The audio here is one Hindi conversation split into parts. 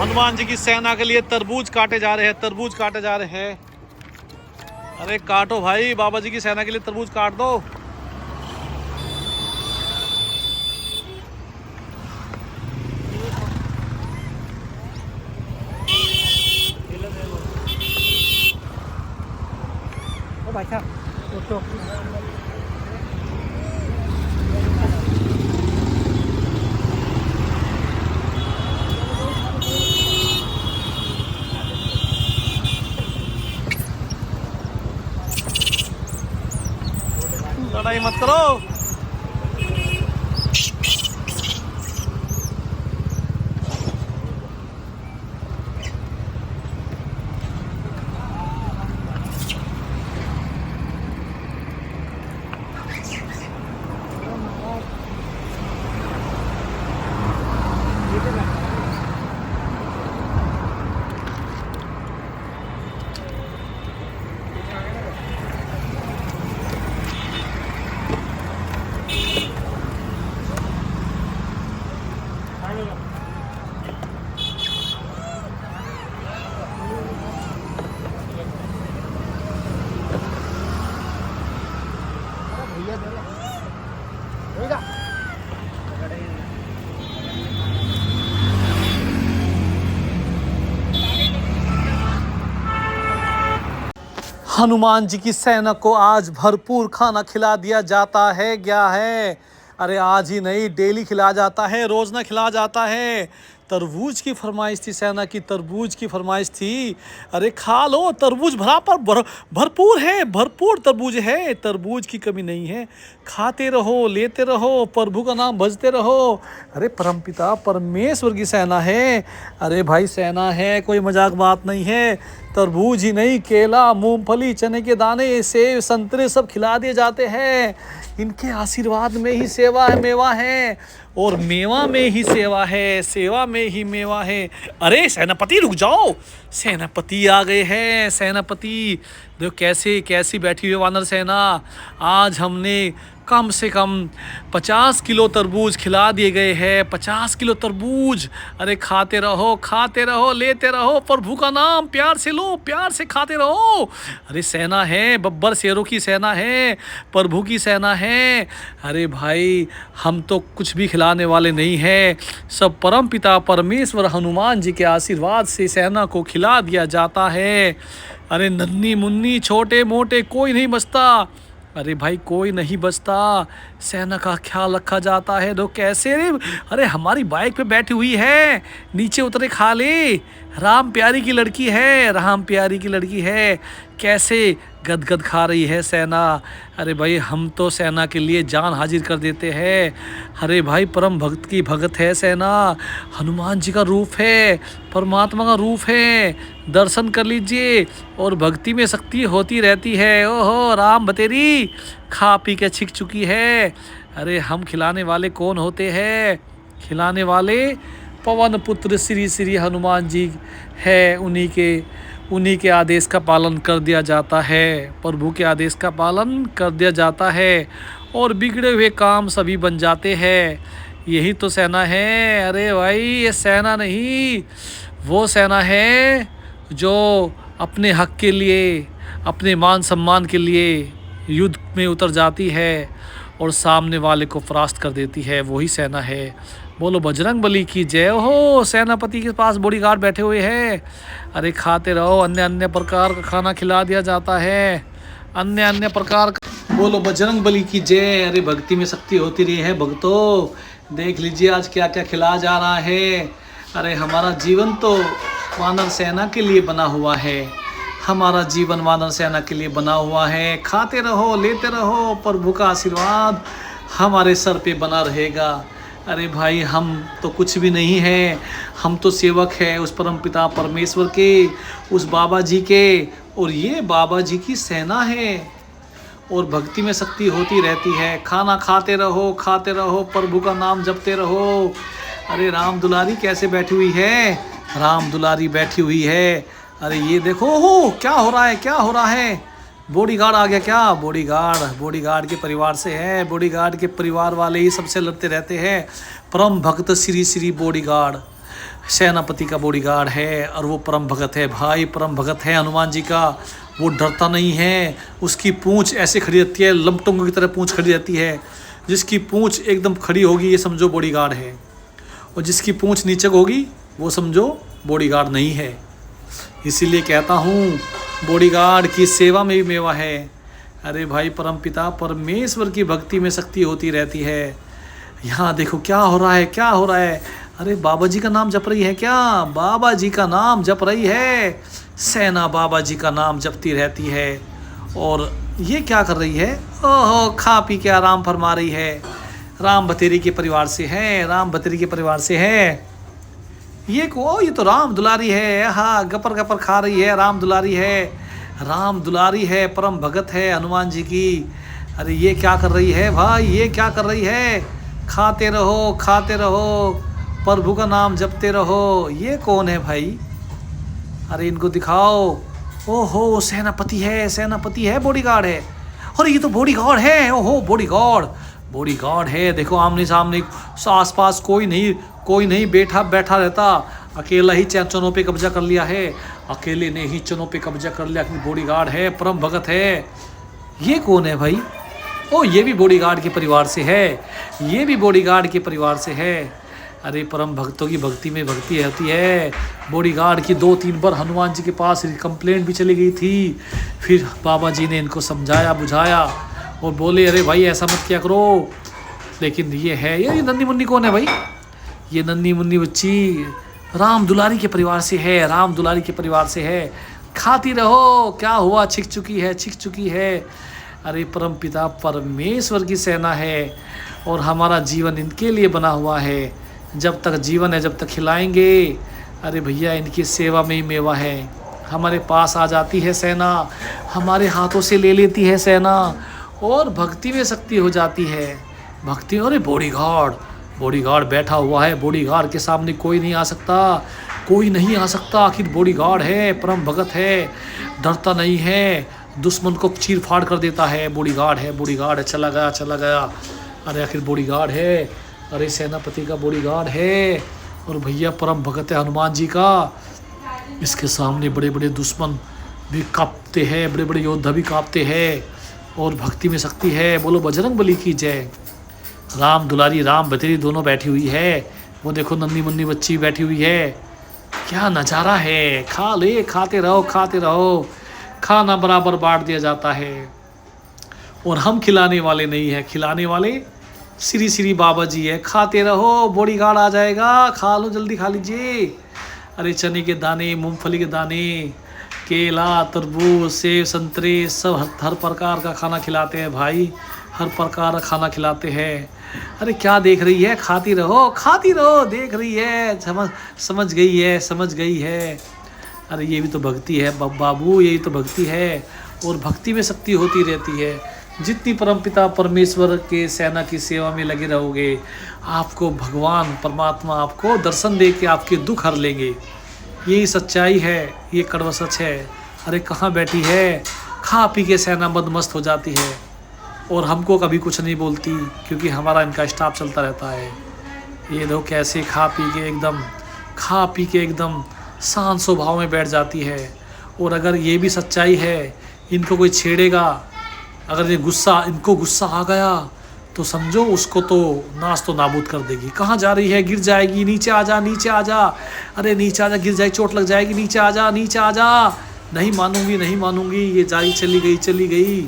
हनुमान जी की सेना के लिए तरबूज काटे जा रहे हैं, तरबूज काटे जा रहे हैं। अरे काटो भाई, बाबा जी की सेना के लिए तरबूज काट दो। भाई साहब लड़ाई मत करो। हनुमान जी की सेना को आज भरपूर खाना खिला दिया जाता है क्या है। अरे आज ही नहीं, डेली खिलाया जाता है, रोज ना खिलाया जाता है। तरबूज की फरमाइश थी सेना की, तरबूज की फरमाइश थी। अरे खा लो तरबूज, भरपूर है, भरपूर तरबूज है, तरबूज की कमी नहीं है। खाते रहो, लेते रहो, प्रभु का नाम भजते रहो। अरे परमपिता परमेश्वर की सेना है। अरे भाई सेना है, कोई मजाक बात नहीं है। तरबूज ही नहीं, केला, मूंगफली, चने के दाने, सेब, संतरे सब खिला दिए जाते हैं। इनके आशीर्वाद में ही सेवा है, मेवा है, और मेवा में ही सेवा है, सेवा में ही मेवा है। अरे सेनापति रुक जाओ, सेनापति आ गए हैं। सेनापति देखो कैसी बैठी हुई वानर सेना। आज हमने कम से कम 50 किलो तरबूज खिला दिए गए हैं, 50 किलो तरबूज। अरे खाते रहो, लेते रहो, प्रभु का नाम प्यार से लो, प्यार से खाते रहो। अरे सेना है, बब्बर शेरों की सेना है, प्रभु की सेना है। अरे भाई हम तो कुछ भी खिलाने वाले नहीं हैं, सब परम पिता परमेश्वर हनुमान जी के आशीर्वाद से सेना को खिला दिया जाता है। अरे नन्ही मुन्नी छोटे मोटे कोई नहीं बचता। अरे भाई कोई नहीं बचता, सेना का ख्याल रखा जाता है। दो कैसे रे, अरे हमारी बाइक पे बैठी हुई है, नीचे उतरे खा ले। राम प्यारी की लड़की है, राम प्यारी की लड़की है, कैसे गदगद खा रही है सेना। अरे भाई हम तो सेना के लिए जान हाजिर कर देते हैं। अरे भाई परम भक्त की भगत है सेना, हनुमान जी का रूप है, परमात्मा का रूप है। दर्शन कर लीजिए और भक्ति में शक्ति होती रहती है। ओहो राम बतेरी खा पी के छिक चुकी है। अरे हम खिलाने वाले कौन होते हैं? खिलाने वाले पवन पुत्र श्री श्री हनुमान जी है। उन्हीं के आदेश का पालन कर दिया जाता है, प्रभु के आदेश का पालन कर दिया जाता है, और बिगड़े हुए काम सभी बन जाते हैं। यही तो सेना है। अरे भाई ये सेना नहीं, वो सेना है जो अपने हक के लिए, अपने मान सम्मान के लिए युद्ध में उतर जाती है और सामने वाले को परास्त कर देती है। वही सेना है। बोलो बजरंग बली की जय हो। सेनापति के पास बॉडीगार्ड बैठे हुए हैं। अरे खाते रहो, अन्य अन्य प्रकार का खाना खिला दिया जाता है, अन्य अन्य प्रकार का। बोलो बजरंग बली की जय। अरे भक्ति में शक्ति होती रही है भक्तों। देख लीजिए आज क्या क्या खिलाया जा रहा है। अरे हमारा जीवन तो वानर सेना के लिए बना हुआ है, हमारा जीवन वानर सेना के लिए बना हुआ है। खाते रहो, लेते रहो, प्रभु का आशीर्वाद हमारे सर पे बना रहेगा। अरे भाई हम तो कुछ भी नहीं है, हम तो सेवक है उस परम पिता परमेश्वर के, उस बाबा जी के, और ये बाबा जी की सेना है। और भक्ति में शक्ति होती रहती है। खाना खाते रहो, प्रभु का नाम जपते रहो। अरे राम दुलारी कैसे बैठी हुई है, राम दुलारी बैठी हुई है। अरे ये देखो हो क्या हो रहा है। बॉडीगार्ड आ गया क्या? बॉडीगार्ड के परिवार से है, बॉडीगार्ड के परिवार वाले ही सबसे लड़ते रहते हैं। परम भक्त श्री श्री बॉडीगार्ड। सेनापति का बॉडीगार्ड है और वो परम भगत है भाई, परम भगत है हनुमान जी का। वो डरता नहीं है, उसकी पूंछ ऐसे खड़ी रहती है, लमटोंगों की तरह पूंछ खड़ी रहती है। जिसकी पूंछ एकदम खड़ी होगी ये समझो बॉडीगार्ड है, और जिसकी पूंछ नीचे होगी वो समझो बॉडीगार्ड नहीं है। इसीलिए कहता हूँ बॉडीगार्ड की सेवा में भी मेवा है। अरे भाई परमपिता परमेश्वर की भक्ति में शक्ति होती रहती है। यहाँ देखो क्या हो रहा है, क्या हो रहा है। अरे बाबा जी का नाम जप रही है क्या, बाबा जी का नाम जप रही है। सेना बाबा जी का नाम जपती रहती है। और ये क्या कर रही है, ओहो खा पी के आराम फरमा रही है। राम बतेरी के परिवार से है, राम बतेरी के परिवार से है। ये तो राम दुलारी है, हाँ गपर गपर खा रही है, राम दुलारी है, राम दुलारी है, परम भगत है हनुमान जी की। अरे ये क्या कर रही है भाई, ये क्या कर रही है। खाते रहो खाते रहो, प्रभु का नाम जपते रहो। ये कौन है भाई, अरे इनको दिखाओ। ओहो सेनापति है, सेनापति है, बॉडीगार्ड है। अरे ये तो बॉडीगार्ड है, ओहो बॉडीगार्ड, बॉडीगार्ड है। देखो आमने सामने आसपास कोई नहीं बैठा रहता। अकेला ही चनों पे कब्जा कर लिया है, अकेले ने ही चनों पे कब्जा कर लिया। बॉडीगार्ड है, परम भगत है। ये कौन है भाई, ओ ये भी बॉडीगार्ड के परिवार से है, ये भी बॉडीगार्ड के परिवार से है। अरे परम भक्तों की भक्ति में भक्ति होती है। बॉडीगार्ड की 2-3 बार हनुमान जी के पास कंप्लेंट भी चली गई थी। फिर बाबा जी ने इनको समझाया बुझाया और बोले अरे भाई ऐसा मत किया करो। लेकिन ये नन्ही मुन्नी कौन है भाई, ये नन्ही मुन्नी बच्ची राम दुलारी के परिवार से है, राम दुलारी के परिवार से है। खाती रहो, क्या हुआ, छिक चुकी है। अरे परम पिता परमेश्वर की सेना है और हमारा जीवन इनके लिए बना हुआ है। जब तक जीवन है जब तक खिलाएंगे। अरे भैया इनकी सेवा में ही मेवा है। हमारे पास आ जाती है सेना, हमारे हाथों से ले लेती है सेना और भक्ति में शक्ति हो जाती है। भक्ति, अरे बॉडीगार्ड बैठा हुआ है, बॉडीगार्ड के सामने कोई नहीं आ सकता, कोई नहीं आ सकता। आखिर बॉडीगार्ड है, परम भगत है, डरता नहीं है, दुश्मन को चीर फाड़ कर देता है। बॉडीगार्ड है, चला गया। अरे आखिर बॉडीगार्ड है, अरे सेनापति का बॉडीगार्ड है और भैया परम भगत है हनुमान जी का। इसके सामने बड़े बड़े दुश्मन भी कांपते हैं, बड़े बड़े योद्धा भी कांपते हैं और भक्ति में शक्ति है। बोलो बजरंग बली की जय। राम दुलारी राम बतेरी दोनों बैठी हुई है। वो देखो नन्ही मुन्नी बच्ची बैठी हुई है। क्या नज़ारा है, खाते रहो। खाना बराबर बांट दिया जाता है और हम खिलाने वाले नहीं है, खिलाने वाले श्री बाबा जी है। खाते रहो, बॉडीगार्ड आ जाएगा, खा लो, जल्दी खा लीजिए। अरे चने के दाने, मूंगफली के दाने, केला, तरबूज, सेब, संतरे, सब हर प्रकार का खाना खिलाते हैं भाई, हर प्रकार का खाना खिलाते हैं। अरे क्या देख रही है, खाती रहो, देख रही है, समझ गई है। अरे ये भी तो भक्ति है बाबू, यही तो भक्ति है और भक्ति में शक्ति होती रहती है। जितनी परमपिता परमेश्वर के सेना की सेवा में लगे रहोगे, आपको भगवान परमात्मा आपको दर्शन दे के आपके दुख हर लेंगे। यही सच्चाई है, ये कड़वा सच है। अरे कहाँ बैठी है, खा पी के सेना मदमस्त हो जाती है और हमको कभी कुछ नहीं बोलती क्योंकि हमारा इनका स्टाफ चलता रहता है। ये लोग कैसे खा पी के एकदम शांत स्वभाव में बैठ जाती है। और अगर ये भी सच्चाई है, इनको कोई छेड़ेगा, अगर इनको गुस्सा आ गया तो समझो उसको तो नाश तो नाबूद कर देगी। कहाँ जा रही है, गिर जाएगी, नीचे आ जा। अरे नीचे आ जा, गिर जाएगी, चोट लग जाएगी, नीचे आ जा। नहीं मानूंगी, ये जाई चली गई।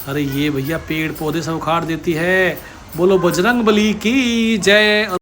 अरे ये भैया पेड़ पौधे सब उखाड़ देती है। बोलो बजरंग बली की जय।